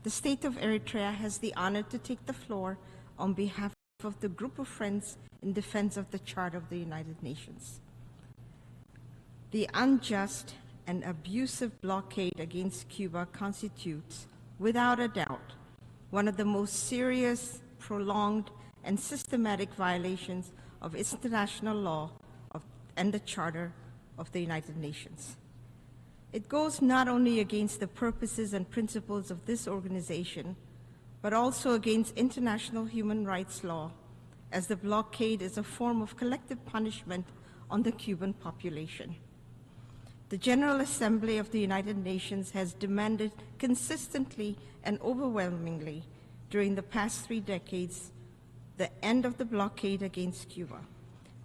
The state of Eritrea has the honor to take the floor on behalf of the group of friends in defense of the Charter of the United Nations. The unjust and abusive blockade against Cuba constitutes, without a doubt, one of the most serious, prolonged, and systematic violations of international law and the Charter of the United Nations. It goes not only against the purposes and principles of this organization, but also against international human rights law, as the blockade is a form of collective punishment on the Cuban population. The General Assembly of the United Nations has demanded consistently and overwhelmingly during the past 3 decades the end of the blockade against Cuba.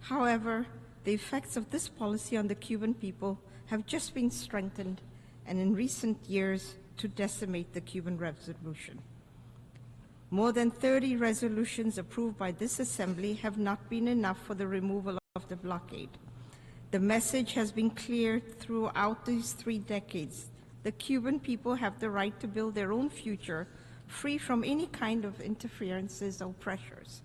However, the effects of this policy on the Cuban people have just been strengthened, and in recent years to decimate the Cuban Revolution. More than 30 resolutions approved by this assembly have not been enough for the removal of the blockade. The message has been clear throughout these 3 decades. The Cuban people have the right to build their own future, free from any kind of interferences or pressures.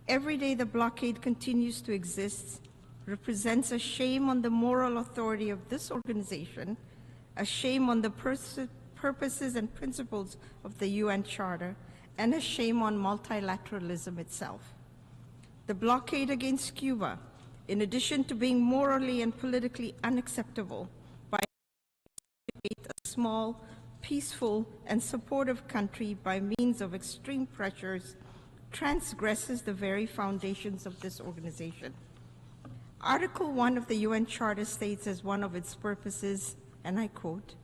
Every day the blockade continues to exist represents a shame on the moral authority of this organization, a shame on the purposes and principles of the UN Charter, and a shame on multilateralism itself. The blockade against Cuba, in addition to being morally and politically unacceptable, by a small, peaceful, and supportive country by means of extreme pressures, transgresses the very foundations of this organization. Article 1 of the UN Charter states as one of its purposes, and I quote,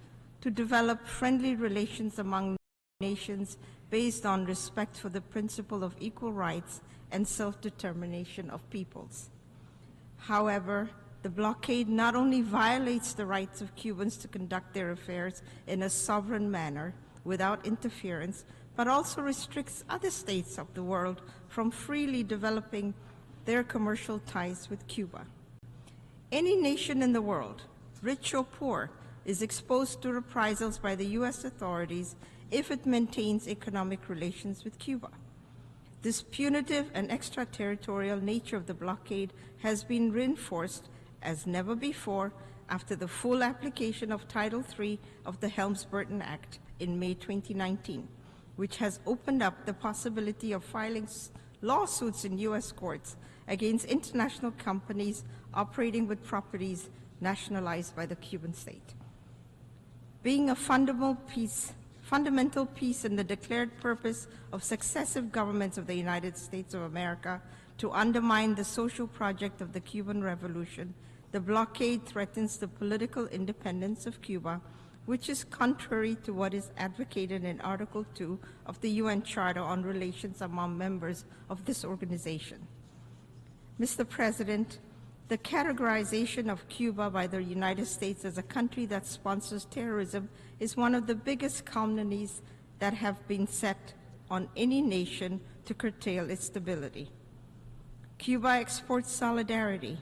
to develop friendly relations among nations based on respect for the principle of equal rights and self-determination of peoples. However, the blockade not only violates the rights of Cubans to conduct their affairs in a sovereign manner without interference, but also restricts other states of the world from freely developing their commercial ties with Cuba. Any nation in the world, rich or poor, is exposed to reprisals by the US authorities if it maintains economic relations with Cuba. This punitive and extraterritorial nature of the blockade has been reinforced as never before after the full application of Title III of the Helms-Burton Act in May 2019, which has opened up the possibility of filing lawsuits in US courts against international companies operating with properties nationalized by the Cuban state. Being a fundamental piece in the declared purpose of successive governments of the United States of America to undermine the social project of the Cuban Revolution, the blockade threatens the political independence of Cuba, which is contrary to what is advocated in Article 2 of the UN Charter on Relations among members of this organization. Mr. President, the categorization of Cuba by the United States as a country that sponsors terrorism is one of the biggest calumnies that have been set on any nation to curtail its stability. Cuba exports solidarity,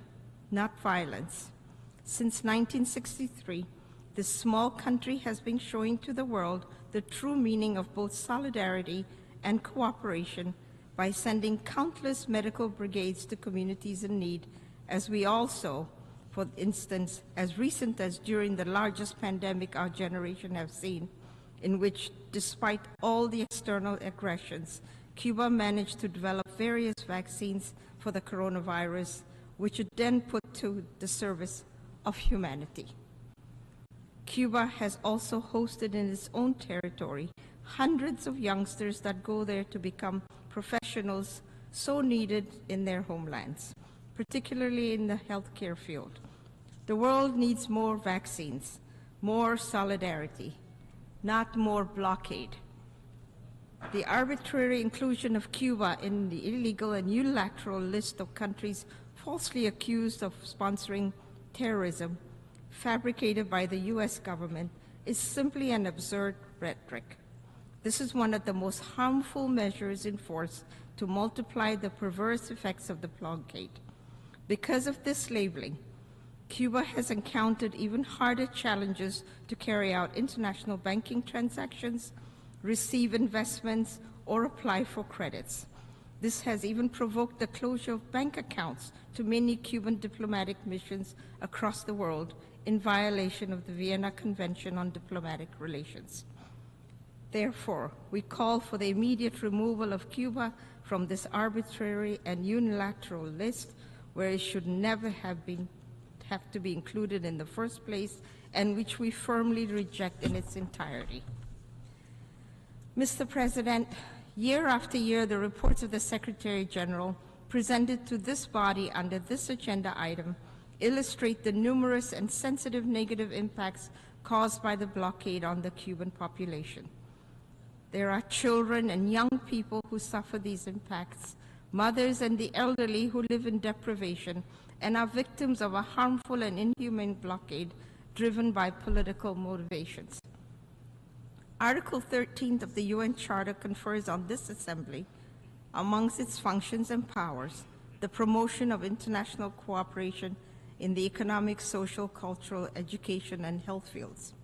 not violence. Since 1963, this small country has been showing to the world the true meaning of both solidarity and cooperation by sending countless medical brigades to communities in need, as we also, for instance, as recent as during the largest pandemic our generation have seen, in which, despite all the external aggressions, Cuba managed to develop various vaccines for the coronavirus, which it then put to the service of humanity. Cuba has also hosted in its own territory hundreds of youngsters that go there to become professionals so needed in their homelands, particularly in the healthcare field. The world needs more vaccines, more solidarity, not more blockade. The arbitrary inclusion of Cuba in the illegal and unilateral list of countries falsely accused of sponsoring terrorism, fabricated by the US government, is simply an absurd rhetoric. This is one of the most harmful measures in force to multiply the perverse effects of the blockade. Because of this labeling, Cuba has encountered even harder challenges to carry out international banking transactions, receive investments, or apply for credits. This has even provoked the closure of bank accounts to many Cuban diplomatic missions across the world in violation of the Vienna Convention on Diplomatic Relations. Therefore, we call for the immediate removal of Cuba from this arbitrary and unilateral list, where it should never have to be included in the first place, and which we firmly reject in its entirety. Mr. President, year after year, the reports of the Secretary General presented to this body under this agenda item illustrate the numerous and sensitive negative impacts caused by the blockade on the Cuban population. There are children and young people who suffer these impacts, mothers and the elderly who live in deprivation and are victims of a harmful and inhumane blockade driven by political motivations. Article 13 of the UN Charter confers on this Assembly, amongst its functions and powers, the promotion of international cooperation in the economic, social, cultural, education, and health fields.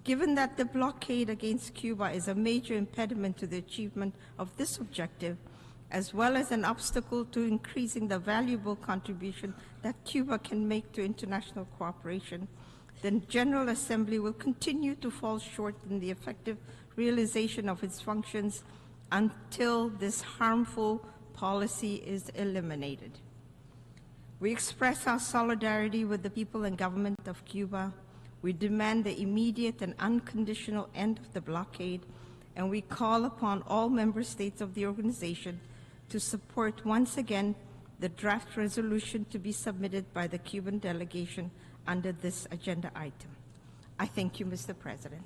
Given that the blockade against Cuba is a major impediment to the achievement of this objective, as well as an obstacle to increasing the valuable contribution that Cuba can make to international cooperation, the General Assembly will continue to fall short in the effective realization of its functions until this harmful policy is eliminated. We express our solidarity with the people and government of Cuba. We demand the immediate and unconditional end of the blockade, and we call upon all member states of the organization to support once again the draft resolution to be submitted by the Cuban delegation under this agenda item. I thank you, Mr. President.